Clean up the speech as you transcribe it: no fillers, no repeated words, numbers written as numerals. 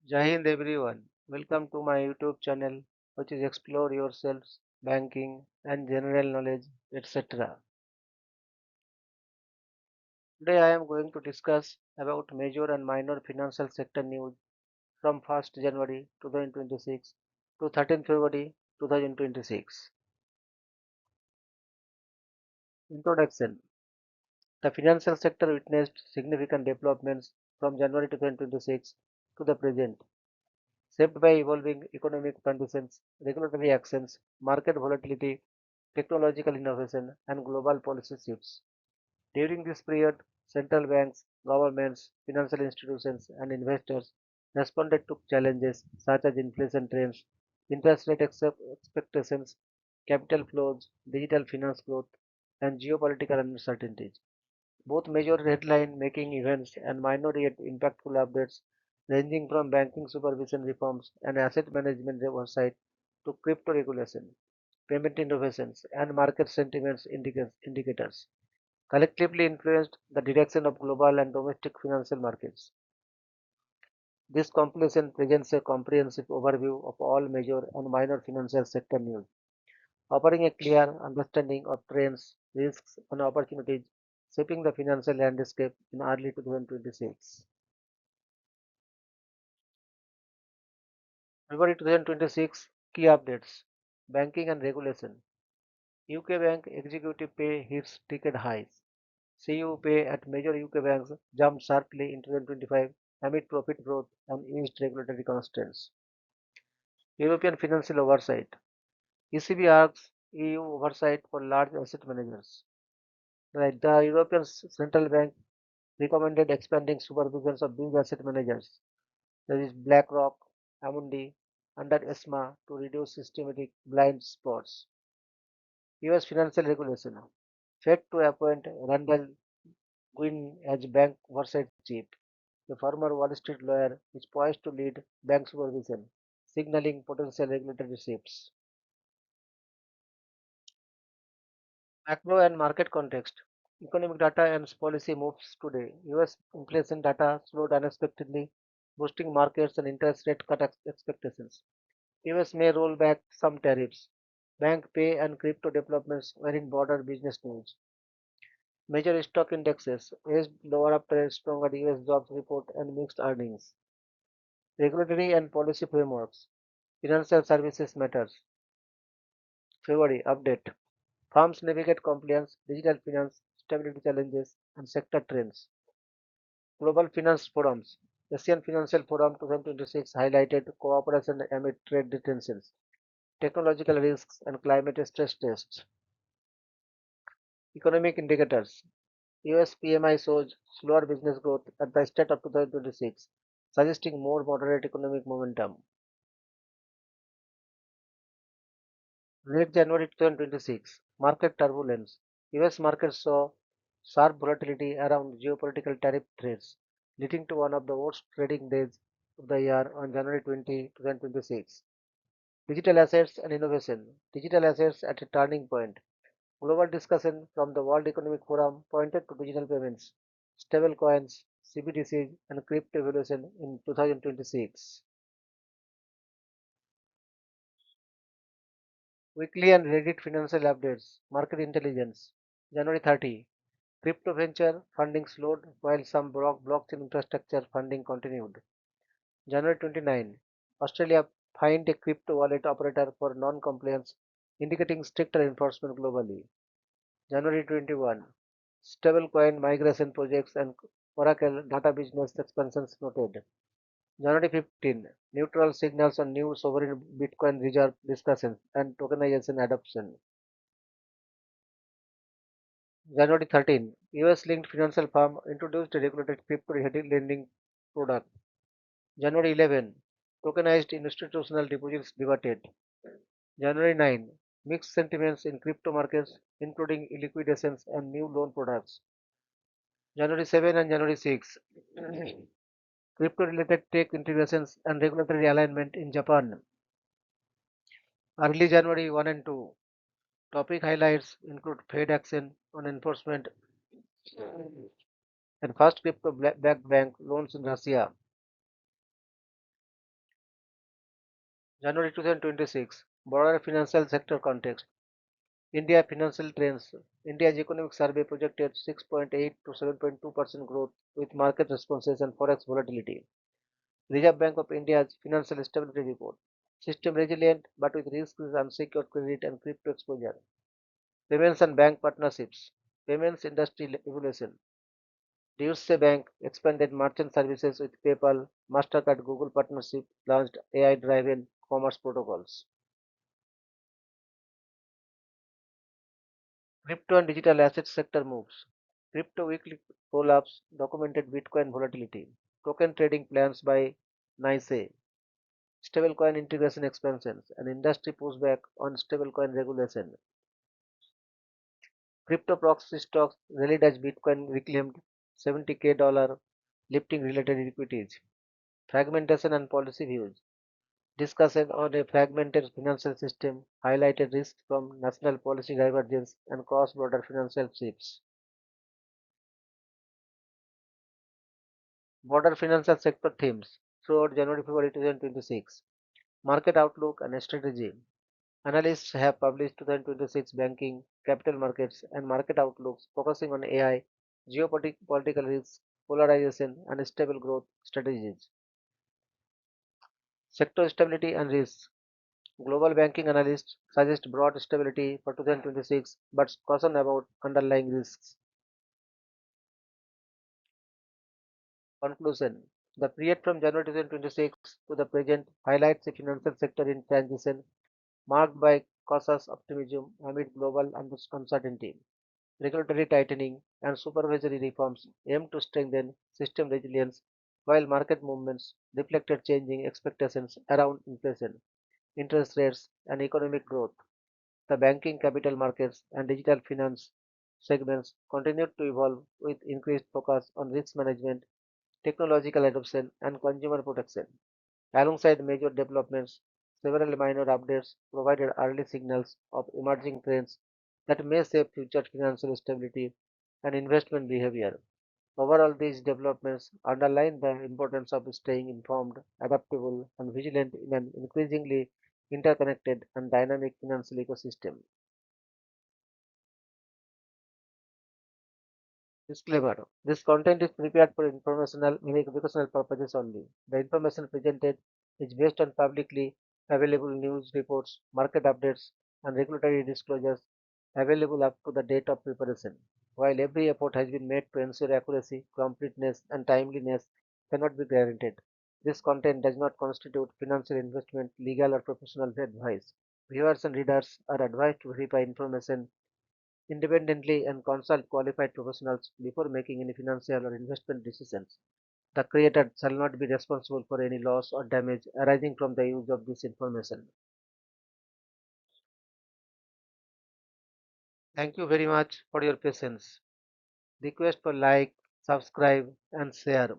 Jai Hind everyone. Welcome to my YouTube channel, which is Explore Yourselves, Banking and General Knowledge, etc. Today I am going to discuss about major and minor financial sector news from 1st January 2026 to 13th February 2026. Introduction. The financial sector witnessed significant developments from January 2026 to the present, shaped by evolving economic conditions, regulatory actions, market volatility, technological innovation, and global policy shifts. During this period, central banks, governments, financial institutions, and investors responded to challenges such as inflation trends, interest rate expectations, capital flows, digital finance growth, and geopolitical uncertainties. Both major headline making events and minor yet impactful updates ranging from banking supervision reforms and asset management oversight to crypto regulation, payment innovations, and market sentiments indicators collectively influenced the direction of global and domestic financial markets. This compilation presents a comprehensive overview of all major and minor financial sector news, offering a clear understanding of trends, risks, and opportunities shaping the financial landscape in early 2026. February 2026 key updates. Banking and regulation. UK bank executive pay hits decade highs. CEO pay at major UK banks jumped sharply in 2025 amid profit growth and eased regulatory constraints. European financial oversight. ECB asks EU oversight for large asset managers. Right, the European Central Bank recommended expanding supervision of big asset managers, that is BlackRock, Amundi, under ESMA to reduce systematic blind spots. US financial regulation. Fed to appoint Randall Gwynn as bank oversight chief. The former Wall Street lawyer is poised to lead bank supervision, signaling potential regulatory shifts. Macro and market context. Economic data and policy moves today. US inflation data slowed unexpectedly, boosting markets and interest rate cut expectations. US may roll back some tariffs. Bank pay and crypto developments were in broader business news. Major stock indexes edged lower after a stronger US jobs report and mixed earnings. Regulatory and policy frameworks. Financial services matters. February update. Firms navigate compliance, digital finance, stability challenges, and sector trends. Global Finance Forums. Asian Financial Forum 2026 highlighted cooperation amid trade tensions, technological risks, and climate stress tests. Economic indicators. US PMI shows slower business growth at the start of 2026, suggesting more moderate economic momentum. Late January 2026, market turbulence. US markets saw sharp volatility around geopolitical tariff threats, leading to one of the worst trading days of the year on January 20, 2026. Digital assets and innovation. Digital assets at a turning point. Global discussion from the World Economic Forum pointed to digital payments, stable coins, CBDCs, and crypto evolution in 2026. Weekly and Reddit financial updates. Market intelligence. January 30. Crypto venture funding slowed while some blockchain infrastructure funding continued. January 29. Australia fined a crypto wallet operator for non-compliance, indicating stricter enforcement globally. January 21. Stablecoin migration projects and Oracle data business expansions noted. January 15. Neutral signals on new sovereign Bitcoin reserve discussions and tokenization adoption. January 13. US linked financial firm introduced a regulated crypto lending product. January 11. Tokenized institutional deposits debated. January 9. Mixed sentiments in crypto markets, including liquidations and new loan products. January 7 and January 6. Crypto related tech integrations and regulatory alignment in Japan. Early January 1 and 2. Topic highlights include Fed action on enforcement and first crypto backed bank loans in Russia. January 2026. Broader financial sector context. India financial trends. India's economic survey projected 6.8 to 7.2% growth with market responses and forex volatility. Reserve Bank of India's financial stability report. System resilient but with risks is unsecured credit and crypto exposure. Payments and bank partnerships. Payments industry evolution. Deutsche Bank expanded merchant services with PayPal, Mastercard, Google partnership, launched AI-driven commerce protocols. Crypto and digital asset sector moves. Crypto weekly collapse documented Bitcoin volatility. Token trading plans by NYSE. Stablecoin integration expansions. And industry pushback on stablecoin regulation. Crypto proxy stocks rallied as Bitcoin reclaimed 70K dollar, lifting related equities. Fragmentation and policy views. Discussion on a fragmented financial system highlighted risks from national policy divergence and cross-border financial shifts. Broader financial sector themes throughout January-February 2026. Market outlook and strategy. Analysts have published 2026 banking, capital markets, and market outlooks focusing on AI, geopolitical risks, polarization, and stable growth strategies. Sector stability and risks. Global banking analysts suggest broad stability for 2026 but caution about underlying risks. Conclusion. The period from January 2026 to the present highlights a financial sector in transition marked by cautious optimism amid global uncertainty. Regulatory tightening and supervisory reforms aim to strengthen system resilience, while market movements reflected changing expectations around inflation, interest rates, and economic growth. The banking, capital markets, and digital finance segments continued to evolve with increased focus on risk management, technological adoption, and consumer protection. Alongside major developments, several minor updates provided early signals of emerging trends that may shape future financial stability and investment behavior. Overall, these developments underline the importance of staying informed, adaptable, and vigilant in an increasingly interconnected and dynamic financial ecosystem. Disclaimer: this content is prepared for informational and educational purposes only. The information presented is based on publicly available news reports, market updates, and regulatory disclosures available up to the date of preparation. While every effort has been made to ensure accuracy, completeness, and timeliness cannot be guaranteed, this content does not constitute financial investment, legal, or professional advice. Viewers and readers are advised to verify information independently and consult qualified professionals before making any financial or investment decisions. The creator shall not be responsible for any loss or damage arising from the use of this information. Thank you very much for your patience. Request for like, subscribe, and share.